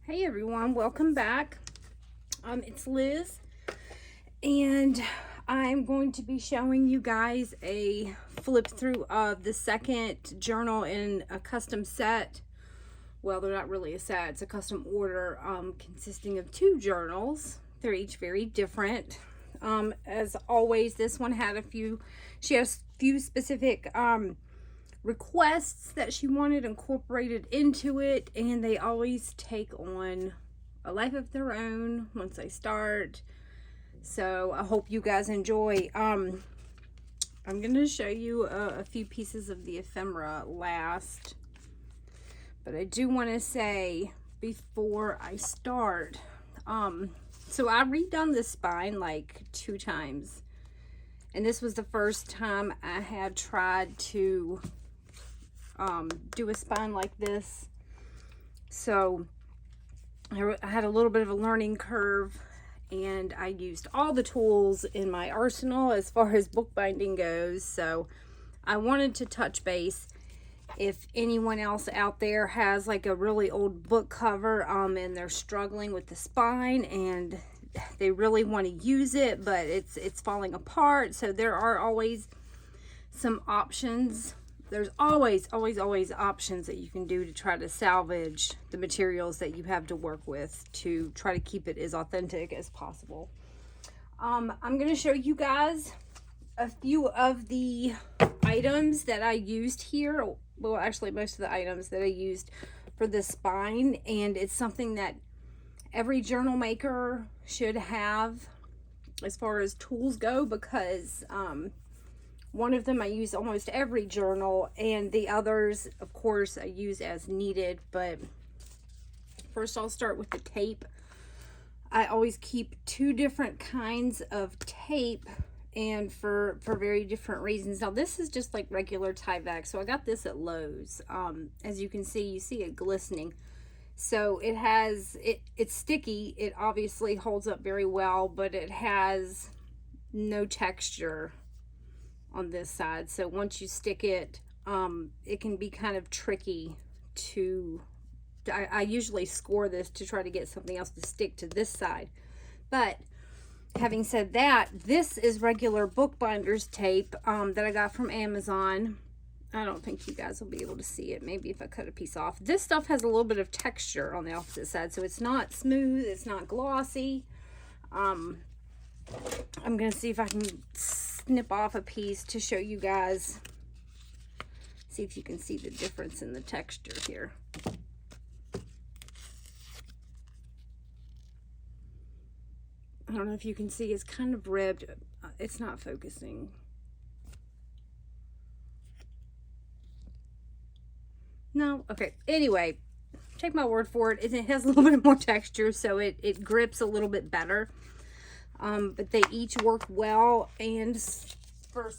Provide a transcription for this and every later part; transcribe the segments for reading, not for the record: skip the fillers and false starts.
Hey everyone, welcome back. It's Liz, and I'm going to be showing you guys a flip through of the second journal in a custom set. Well, they're not really a set, it's a custom order consisting of two journals. They're each very different. As always, this one had she has a few specific requests that she wanted incorporated into it, and they always take on a life of their own once they start. So I hope you guys enjoy. I'm going to show you a few pieces of the ephemera last, but I do want to say before I start, so I redone this spine like 2 times, and this was the first time I had tried to do a spine like this. So I had a little bit of a learning curve, and I used all the tools in my arsenal as far as bookbinding goes. So I wanted to touch base if anyone else out there has like a really old book cover and they're struggling with the spine and they really want to use it, but it's falling apart. So there are always some options. There's always options that you can do to try to salvage the materials that you have to work with to try to keep it as authentic as possible. I'm going to show you guys a few of the items that I used here. Well, actually, most of the items that I used for the spine, and it's something that every journal maker should have as far as tools go, because one of them I use almost every journal, and the others, of course, I use as needed. But first I'll start with the tape. I always keep 2 different kinds of tape, and for very different reasons. Now this is just like regular Tyvek, so I got this at Lowe's. As you can see, you see it glistening. So it's sticky. It obviously holds up very well, but it has no texture on this side. So once you stick it, it can be kind of tricky to, I usually score this to try to get something else to stick to this side. But having said that, this is regular bookbinders tape that I got from Amazon. I don't think you guys will be able to see it. Maybe if I cut a piece off. This stuff has a little bit of texture on the opposite side, so it's not smooth, it's not glossy. I'm gonna see if I can snip off a piece to show you guys, see if you can see the difference in the texture here. I don't know if you can see, it's kind of ribbed. It's not focusing. No, okay, anyway, take my word for it. It has a little bit more texture, so it grips a little bit better. But they each work well, and for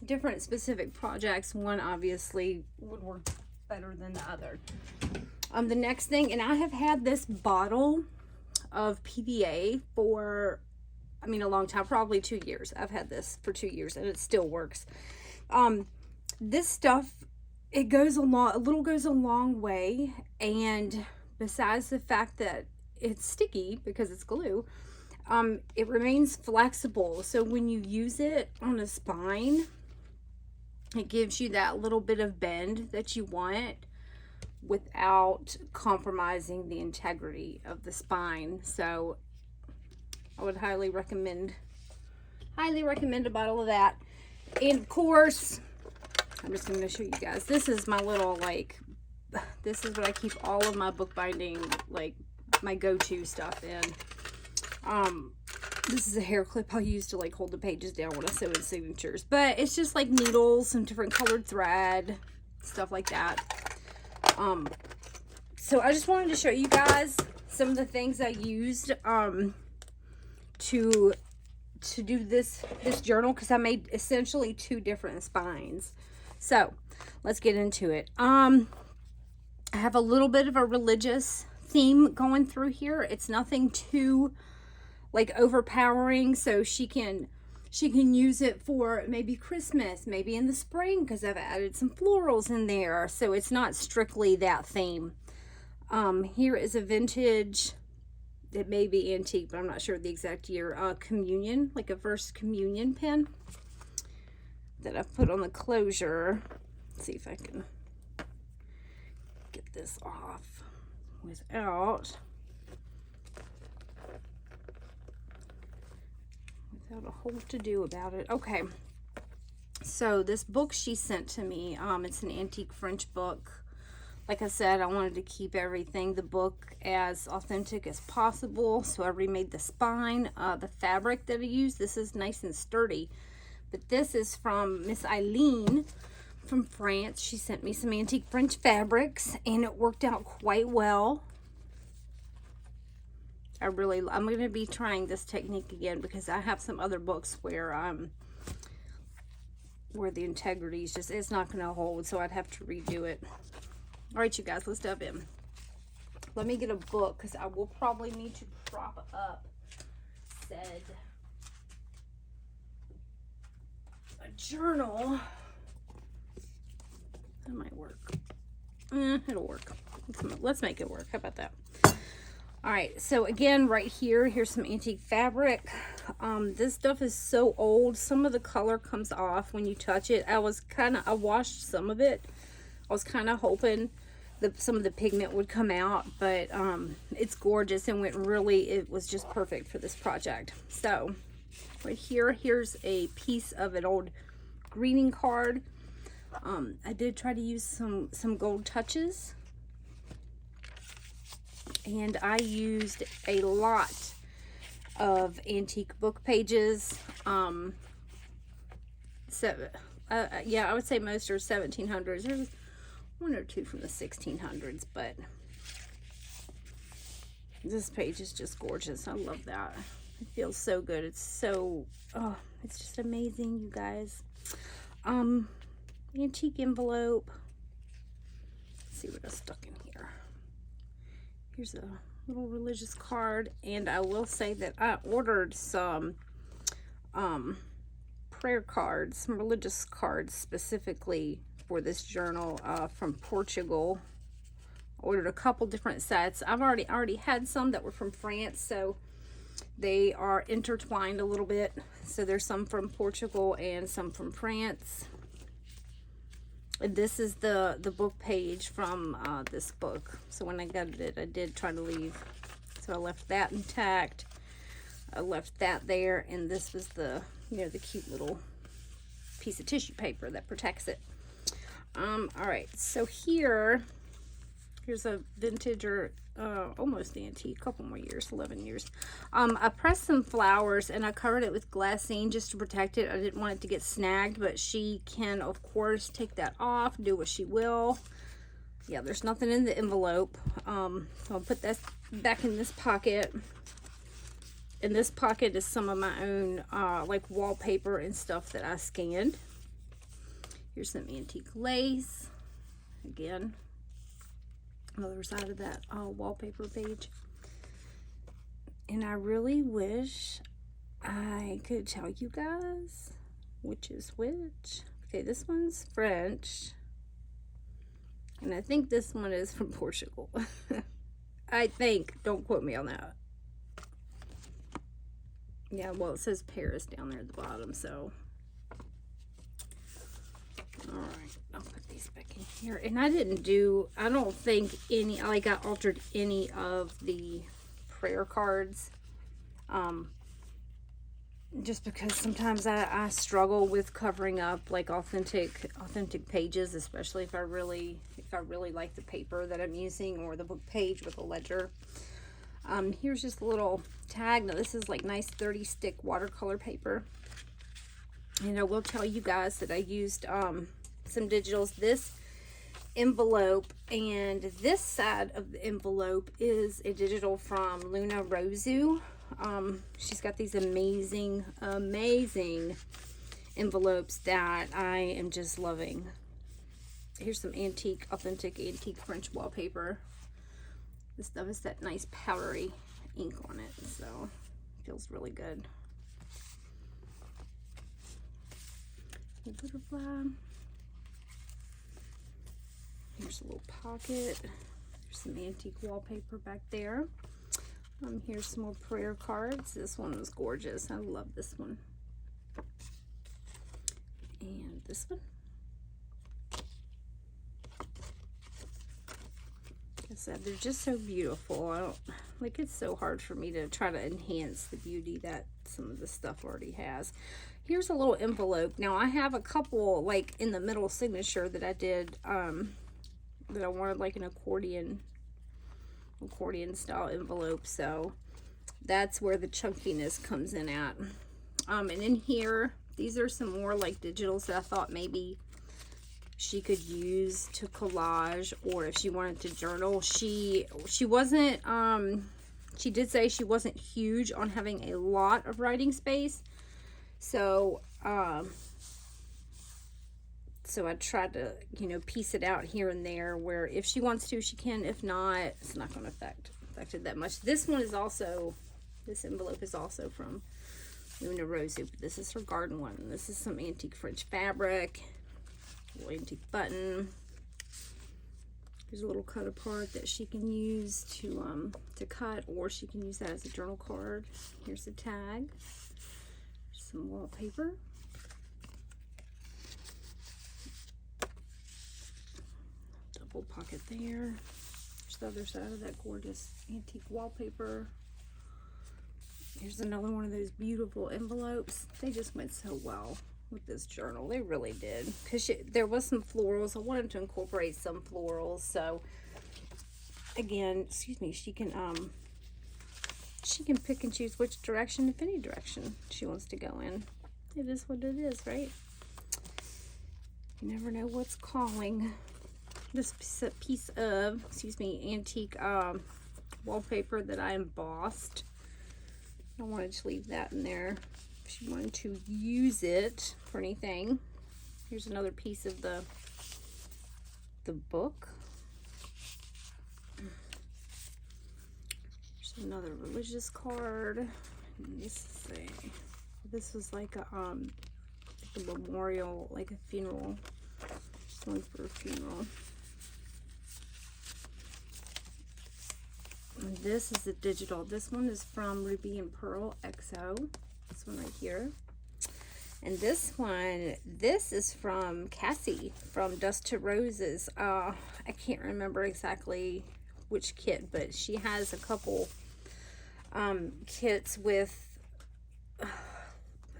different specific projects, one obviously would work better than the other. The next thing, and I have had this bottle of PVA for, a long time, probably 2 years. I've had this for 2 years, and it still works. This stuff, it goes a long way, and besides the fact that it's sticky because it's glue, it remains flexible. So when you use it on a spine, it gives you that little bit of bend that you want without compromising the integrity of the spine. So I would highly recommend a bottle of that. And of course, I'm just going to show you guys. This is my little, this is what I keep all of my bookbinding, my go-to stuff in. This is a hair clip I'll use to hold the pages down when I sew in signatures. But it's just like needles, some different colored thread, stuff like that. So I just wanted to show you guys some of the things I used to do this journal, because I made essentially 2 different spines. So let's get into it. I have a little bit of a religious theme going through here. It's nothing too overpowering, so she can use it for maybe Christmas, maybe in the spring, because I've added some florals in there. So it's not strictly that theme. Here is a vintage, it may be antique, but I'm not sure the exact year, communion, like a First Communion pen that I've put on the closure. Let's see if I can get this off without a whole to do about it. Okay, so this book she sent to me, it's an antique French book. Like I said, I wanted to keep everything, the book, as authentic as possible, so I remade the spine. The fabric that I used, this is nice and sturdy, but this is from Miss Eileen from France. She sent me some antique French fabrics, and it worked out quite well. I'm going to be trying this technique again, because I have some other books where the integrity is just, it's not going to hold, so I'd have to redo it. All right, you guys, let's dive in. Let me get a book, because I will probably need to prop up said a journal. That might work. It'll work. Let's make it work. How about that? All right, so again, right here, here's some antique fabric. This stuff is so old. Some of the color comes off when you touch it. I washed some of it. I was kind of hoping that some of the pigment would come out, but it's gorgeous and it was just perfect for this project. So right here, here's a piece of an old greeting card. I did try to use some gold touches, and I used a lot of antique book pages. Yeah, I would say most are 1700s. There's one or two from the 1600s, but this page is just gorgeous. I love that. It feels so good. It's so, oh, it's just amazing, you guys. Antique envelope. Let's see what I stuck in here. Here's a little religious card, and I will say that I ordered some prayer cards, some religious cards specifically for this journal from Portugal. I ordered a couple different sets. I've already had some that were from France, so they are intertwined a little bit. So there's some from Portugal and some from France. And this is the book page from this book. So when I got it, I did try to leave. So I left that intact. I left that there, and this was the, you know, the cute little piece of tissue paper that protects it. All right, so here's a vintage, or almost antique, couple more years, 11 years. I pressed some flowers and I covered it with glassine just to protect it. I didn't want it to get snagged, but she can, of course, take that off, do what she will. Yeah, there's nothing in the envelope. So I'll put that back in this pocket. In this pocket is some of my own, like wallpaper and stuff that I scanned. Here's some antique lace. Again, other side of that wallpaper page. And I really wish I could tell you guys which is which. Okay, this one's French, and I think this one is from Portugal. I think, don't quote me on that. Yeah, well, it says Paris down there at the bottom, so. All right, I'll put these back in here. And I don't think I altered any of the prayer cards. Just because sometimes I struggle with covering up like authentic pages, especially if I really like the paper that I'm using, or the book page with a ledger. Here's just a little tag. Now this is like nice 30 stick watercolor paper. And I will tell you guys that I used some digitals. This envelope and this side of the envelope is a digital from Luna Rosu. She's got these amazing envelopes that I am just loving. Here's some authentic antique French wallpaper. This stuff is that nice powdery ink on it, so it feels really good. The butterfly. Here's a little pocket. Some antique wallpaper back there. Here's some more prayer cards. This one was gorgeous. I love this one. And this one. Like I said, they're just so beautiful. I don't like, it's so hard for me to try to enhance the beauty that some of the stuff already has. Here's a little envelope. Now I have a couple like in the middle signature that I did that I wanted like an accordion style envelope, so that's where the chunkiness comes in at. And in here, these are some more like digitals that I thought maybe she could use to collage, or if she wanted to journal. She wasn't she did say she wasn't huge on having a lot of writing space, so so I tried to, you know, piece it out here and there where if she wants to, she can. If not, it's not going to affect it that much. This one is also, this envelope is also from Luna Rosu. This is her garden one. This is some antique French fabric, a little antique button. There's a little cut apart that she can use to cut, or she can use that as a journal card. Here's the tag. Some wallpaper. Double pocket there. There's the other side of that gorgeous antique wallpaper. Here's another one of those beautiful envelopes. They just went so well with this journal. They really did. Because there was some florals. I wanted to incorporate some florals. So, again, excuse me, she can pick and choose which direction, if any direction, she wants to go in. It is what it is, right? You never know what's calling. This piece of, excuse me, antique wallpaper that I embossed. I wanted to leave that in there if she wanted to use it for anything. Here's another piece of the book. There's another religious card. This was like a memorial, like a funeral. One for a funeral. And this is the digital. This one is from Ruby and Pearl XO. This one right here. And this one, this is from Cassie from Dust to Roses. I can't remember exactly which kit, but she has a couple kits with,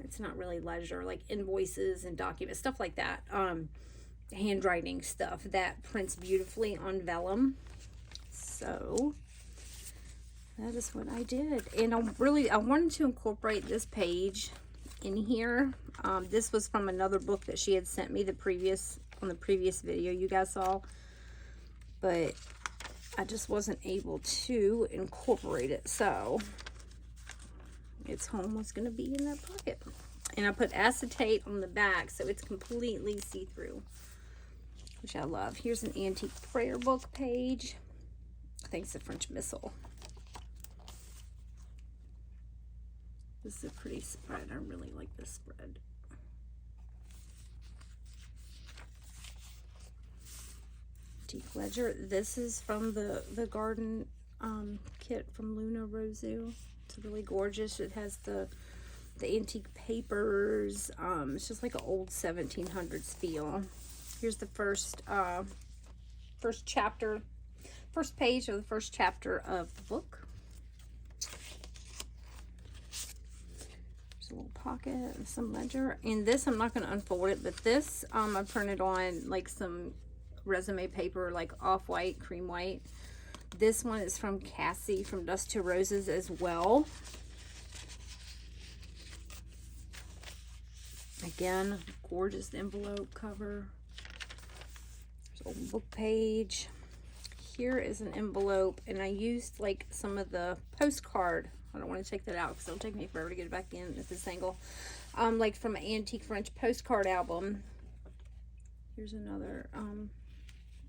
it's not really ledger, like invoices and documents, stuff like that. Handwriting stuff that prints beautifully on vellum. So that is what I did. And I wanted to incorporate this page in here. This was from another book that she had sent me on the previous video you guys saw, but I just wasn't able to incorporate it. So its home was going to be in that pocket. And I put acetate on the back so it's completely see-through, which I love. Here's an antique prayer book page. I think it's a French Missal. This is a pretty spread. I really like this spread. Antique ledger. This is from the garden kit from Luna Rosu. It's really gorgeous. It has the antique papers. It's just like an old 1700s feel. Here's the first chapter, first page of the first chapter of the book. There's a little pocket and some ledger. And this, I'm not going to unfold it, but this I printed on like some resume paper, like off-white, cream white. This one is from Cassie from Dust to Roses as well. Again, gorgeous envelope cover. There's a little book page. Here is an envelope, and I used like some of the postcard. I don't want to take that out because it'll take me forever to get it back in at this angle. Like from an antique French postcard album. Here's another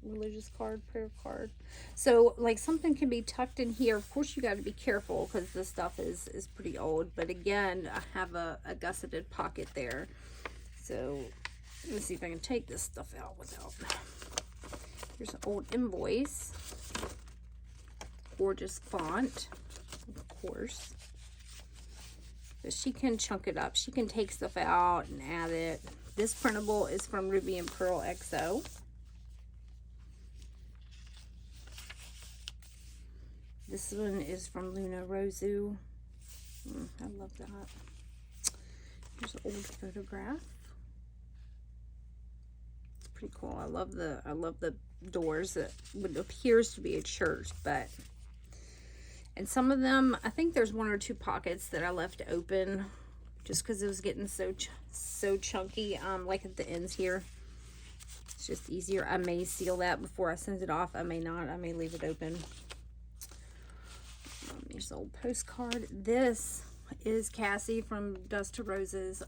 religious card, prayer card. So like something can be tucked in here. Of course you got to be careful because this stuff is pretty old, but again, I have a gusseted pocket there. So let's see if I can take this stuff out without. Here's an old invoice. gorgeous font, of course. But she can chunk it up. She can take stuff out and add it. This printable is from Ruby and Pearl XO. This one is from Luna Rosu. I love that. Here's an old photograph. It's pretty cool. I love the doors that would appears to be a church, but and some of them, I think there's one or two pockets that I left open just because it was getting so chunky, like at the ends here. It's just easier. I may seal that before I send it off. I may not. I may leave it open. Here's an old postcard. This is Cassie from Dust to Roses.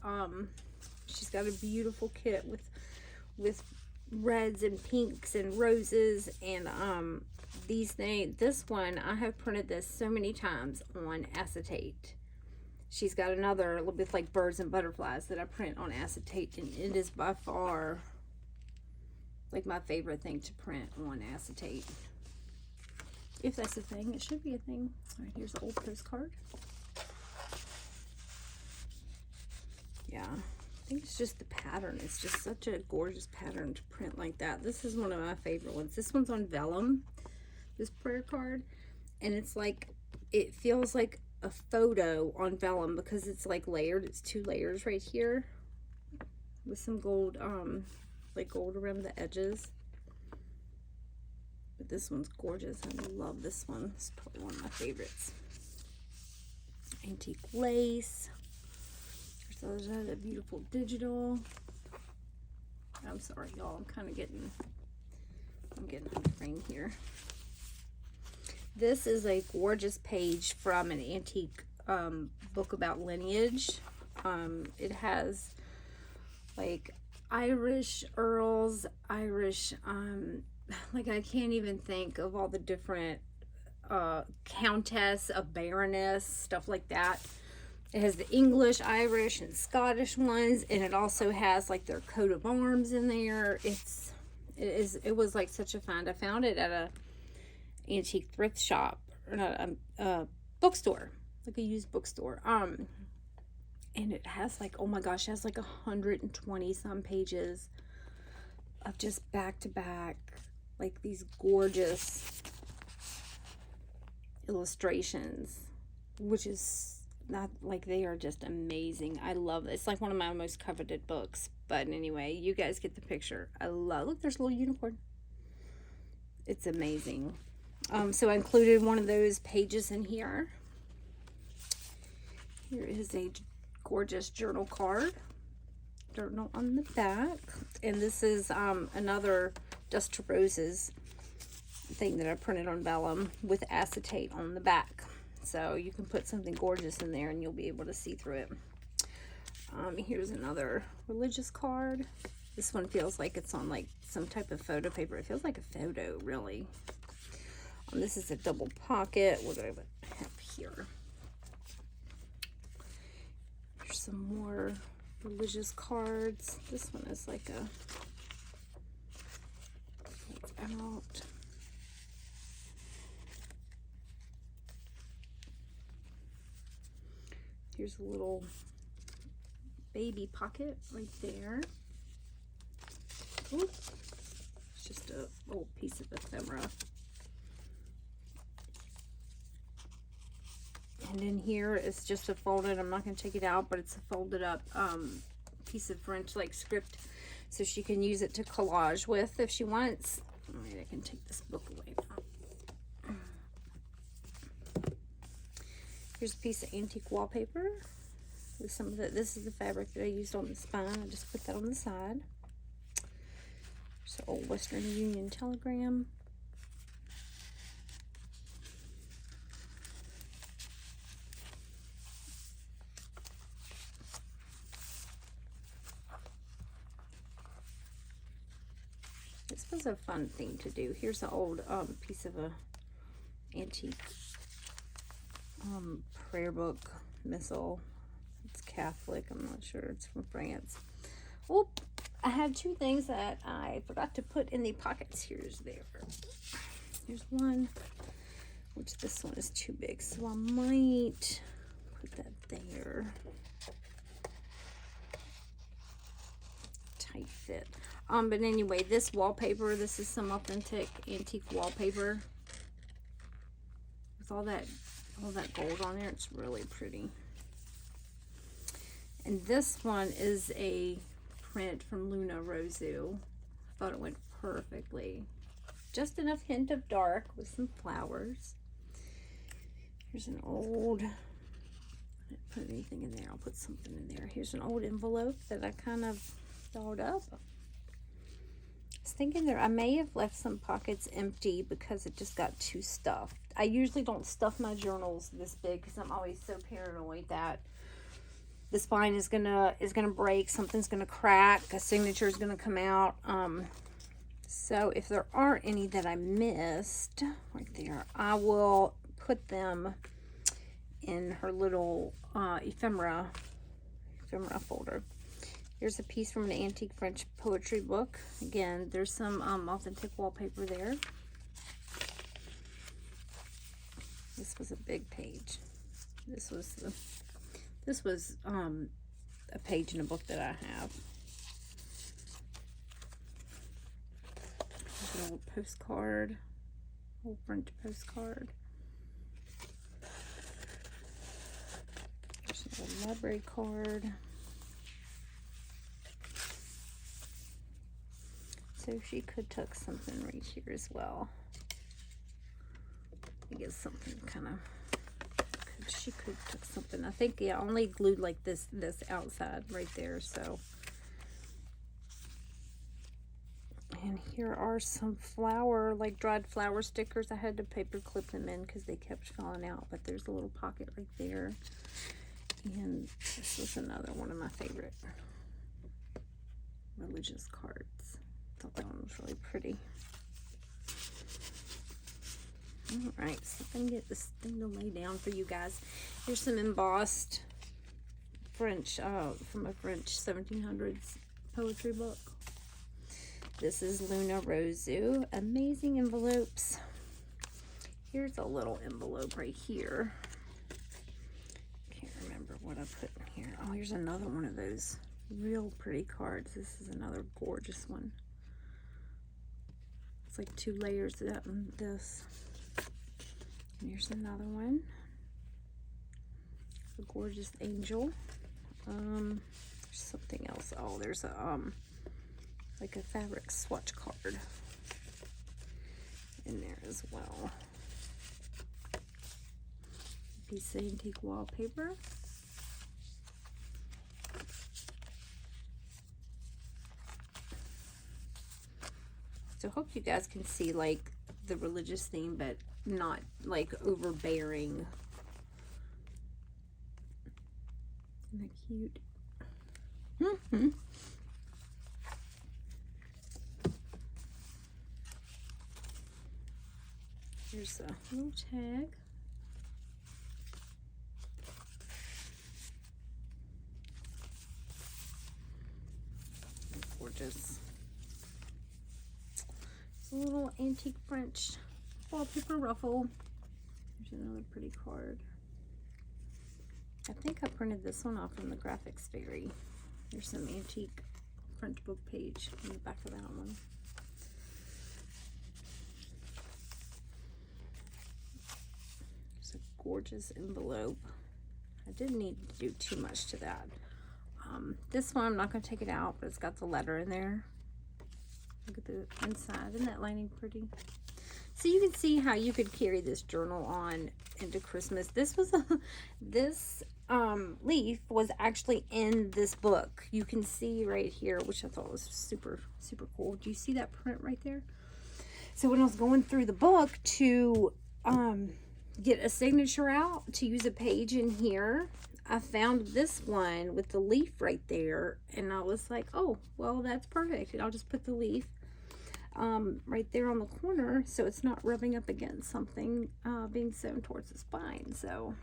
She's got a beautiful kit with reds and pinks and roses, and this one, I have printed this so many times on acetate. She's got another little bit like birds and butterflies that I print on acetate, and it is by far like my favorite thing to print on acetate. If that's a thing, it should be a thing. All right, here's the old postcard. Yeah, I think it's just the pattern. It's just such a gorgeous pattern to print like that. This is one of my favorite ones. This one's on vellum, this prayer card, and it's like, it feels like a photo on vellum because it's like layered. It's 2 layers right here with some gold, like gold around the edges. But this one's gorgeous. I love this one. It's probably one of my favorites. Antique lace. There's another beautiful digital. I'm sorry, y'all. I'm getting hungry here. This is a gorgeous page from an antique book about lineage. It has like Irish earls, Irish, like I can't even think of all the different countess, a baroness, stuff like that. It has the English, Irish, and Scottish ones, and it also has like their coat of arms in there. It was like such a find. I found it at a antique thrift shop, or not, a bookstore, like a used bookstore. And it has like, oh my gosh, it has like 120 some pages of just back to back, like these gorgeous illustrations, which is not like, they are just amazing. I love it. It's like one of my most coveted books. But anyway, you guys get the picture. I love, look, there's a little unicorn. It's amazing. So I included one of those pages in here. Here is a gorgeous journal card. Journal on the back. And this is another Dust to Roses thing that I printed on vellum with acetate on the back. So you can put something gorgeous in there and you'll be able to see through it. Here's another religious card. This one feels like it's on like some type of photo paper. It feels like a photo, really. This is a double pocket. What do I have here? There's some more religious cards. This one is like a out. Here's a little baby pocket right there. Ooh, it's just a little piece of ephemera. And in here it's just a folded, I'm not going to take it out, but it's a folded up piece of French like script, so she can use it to collage with if she wants. All right, I can take this book away now. Here's a piece of antique wallpaper with some of the, this is the fabric that I used on the spine. I just put that on the side. There's an old Western Union telegram. This was a fun thing to do. Here's an old piece of a antique prayer book missal. It's Catholic. I'm not sure. It's from France. Oh, I had 2 things that I forgot to put in the pockets. Here's one with oops, this one is too big, so I might put that there. Tight fit. But anyway, this wallpaper, this is some authentic antique wallpaper. With all that gold on there, it's really pretty. And this one is a print from Luna Rozu. I thought it went perfectly. Just enough hint of dark with some flowers. Here's an old, I didn't put anything in there, I'll put something in there. Here's an old envelope that I kind of dolled up. I was thinking there, I may have left some pockets empty because it just got too stuffed. I usually don't stuff my journals this big because I'm always so paranoid that the spine is gonna break, something's gonna crack, a signature is gonna come out. So if there aren't any that I missed right there, I will put them in her little ephemera folder. Here's a piece from an antique French poetry book. Again, there's some authentic wallpaper there. This was a big page. This was a page in a book that I have. There's an old postcard, old French postcard. There's an old library card. So she could tuck something right here as well. I guess something kind of, she could tuck something. I think, yeah, I only glued like this outside right there, so. And here are some flower, like dried flower stickers. I had to paper clip them in because they kept falling out, but there's a little pocket right there. And this was another one of my favorite religious cards. I thought that one was really pretty. Alright, so I can get this thing to lay down for you guys. Here's some embossed French, from a French 1700s poetry book. This is Luna Rozu. Amazing envelopes. Here's a little envelope right here. Can't remember what I put in here. Oh, here's another one of those real pretty cards. This is another gorgeous one. It's like 2 layers of that and this. And here's another one. A gorgeous angel. There's something else. Oh, there's a like a fabric swatch card in there as well. A piece of antique wallpaper. So I hope you guys can see like the religious theme, but not like overbearing. Isn't that cute? Mm-hmm. Here's a little tag. Gorgeous. It's a little antique French wallpaper ruffle. There's another pretty card. I think I printed this one off from the Graphics Fairy. There's some antique French book page in the back of that one. There's a gorgeous envelope. I didn't need to do too much to that. This one, I'm not going to take it out, but it's got the letter in there. Look at the inside. Isn't that lining pretty? So you can see how you could carry this journal on into Christmas. This was this leaf was actually in this book. You can see right here, which I thought was super, super cool. Do you see that print right there? So when I was going through the book to get a signature out, to use a page in here, I found this one with the leaf right there. And I was like, oh, well, that's perfect. And I'll just put the leaf right there on the corner so it's not rubbing up against something being sewn towards the spine. So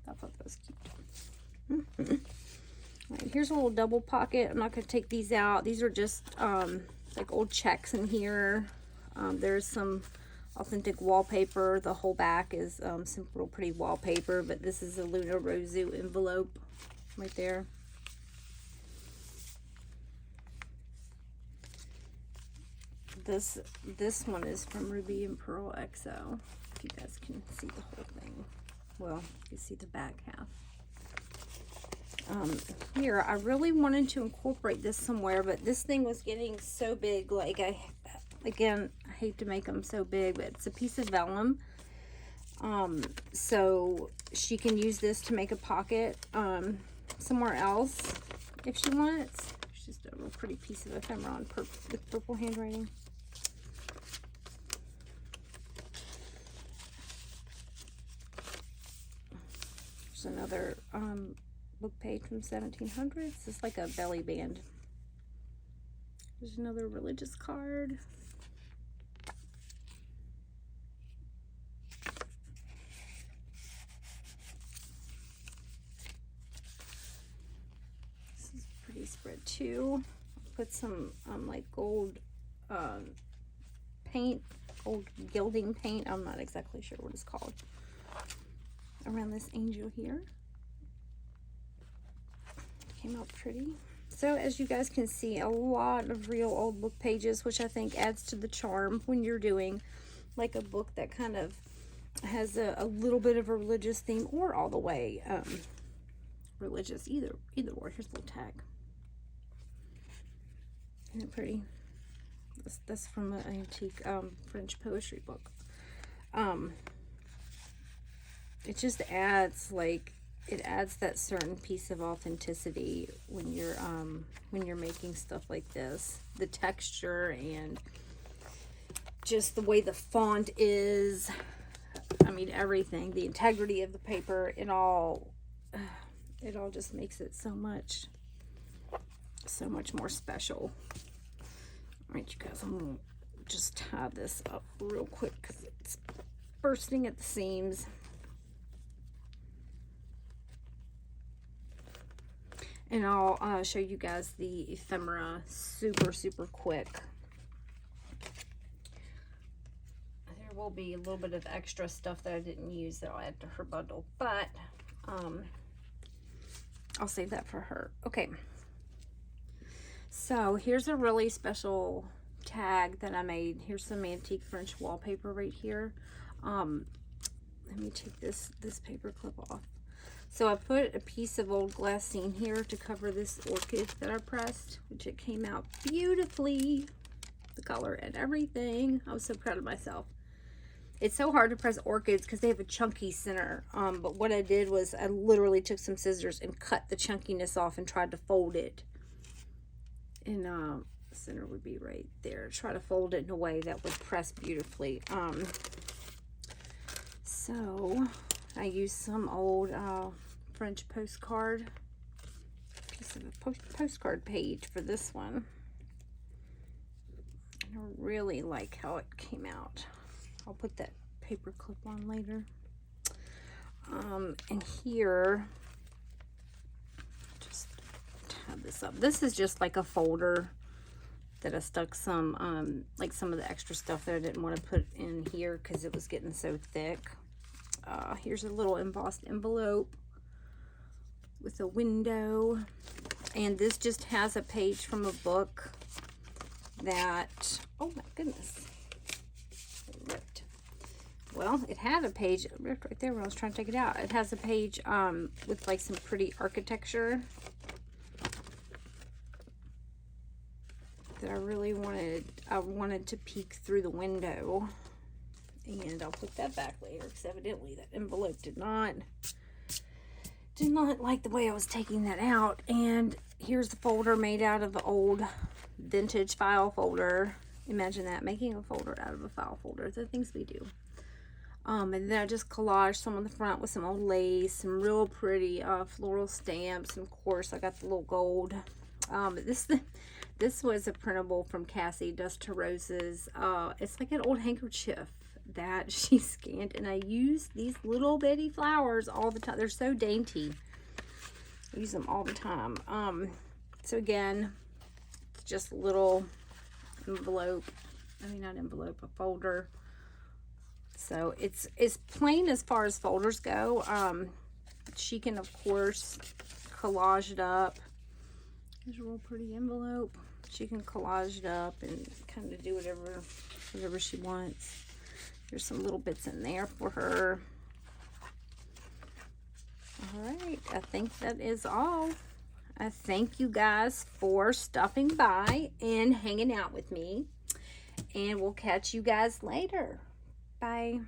I thought that was cute. All right, here's a little double pocket. I'm not going to take these out. These are just like old checks in here. There's some Authentic wallpaper. The whole back is some little pretty wallpaper, but this is a Luna Rosu envelope right there. This one is from Ruby and Pearl XO. If you guys can see the whole thing. Well, you see the back half. Here, I really wanted to incorporate this somewhere, but this thing was getting so big. Like, again, I hate to make them so big, but it's a piece of vellum. So she can use this to make a pocket somewhere else if she wants. It's just a real pretty piece of ephemera with purple handwriting. There's another book page from 1700s. It's like a belly band. There's another religious card. This is a pretty spread too. Put some like gold paint, gold gilding paint. I'm not exactly sure what it's called. Around this angel here. Came out pretty. So as you guys can see, a lot of real old book pages, which I think adds to the charm when you're doing like a book that kind of has a little bit of a religious theme, or all the way religious, either or. Here's a little tag. Isn't it pretty? That's from an antique French poetry book. It just adds, like, it adds that certain piece of authenticity when you're making stuff like this. The texture and just the way the font is. I mean, everything. The integrity of the paper. It all just makes it so much more special. All right, you guys, I'm gonna just tie this up real quick because it's bursting at the seams. And I'll show you guys the ephemera super quick. There will be a little bit of extra stuff that I didn't use that I'll add to her bundle, but I'll save that for her. Okay. So here's a really special tag that I made. Here's some antique French wallpaper right here. Let me take this paper clip off. So I put a piece of old glassine here to cover this orchid that I pressed, which it came out beautifully, the color and everything. I was so proud of myself. It's so hard to press orchids because they have a chunky center. But what I did was I literally took some scissors and cut the chunkiness off and tried to fold it. And the center would be right there. Try to fold it in a way that would press beautifully. So I used some old French postcard, piece of a postcard page for this one. I really like how it came out. I'll put that paper clip on later. And here, just tab this up. This is just like a folder that I stuck some, like some of the extra stuff that I didn't want to put in here because it was getting so thick. Here's a little embossed envelope with a window, and this just has a page from a book that, oh my goodness, it ripped. Well, it had a page, it ripped right there when I was trying to take it out. It has a page with like some pretty architecture that I really wanted to peek through the window. And I'll put that back later because evidently that envelope did not like the way I was taking that out. And here's the folder made out of an old vintage file folder. Imagine that, making a folder out of a file folder. The things we do. And then I just collaged some on the front with some old lace, some real pretty floral stamps, and of course I got the little gold. This was a printable from Cassie, Dust to Roses. It's like an old handkerchief that she scanned, and I use these little bitty flowers all the time. They're so dainty. I use them all the time. So again, it's just a little envelope. I mean, not envelope, a folder So it's plain as far as folders go. She can, of course, collage it up. There's a real pretty envelope. She can collage it up and kind of do whatever she wants. There's some little bits in there for her. All right, I think that is all. I thank you guys for stopping by and hanging out with me. And we'll catch you guys later. Bye.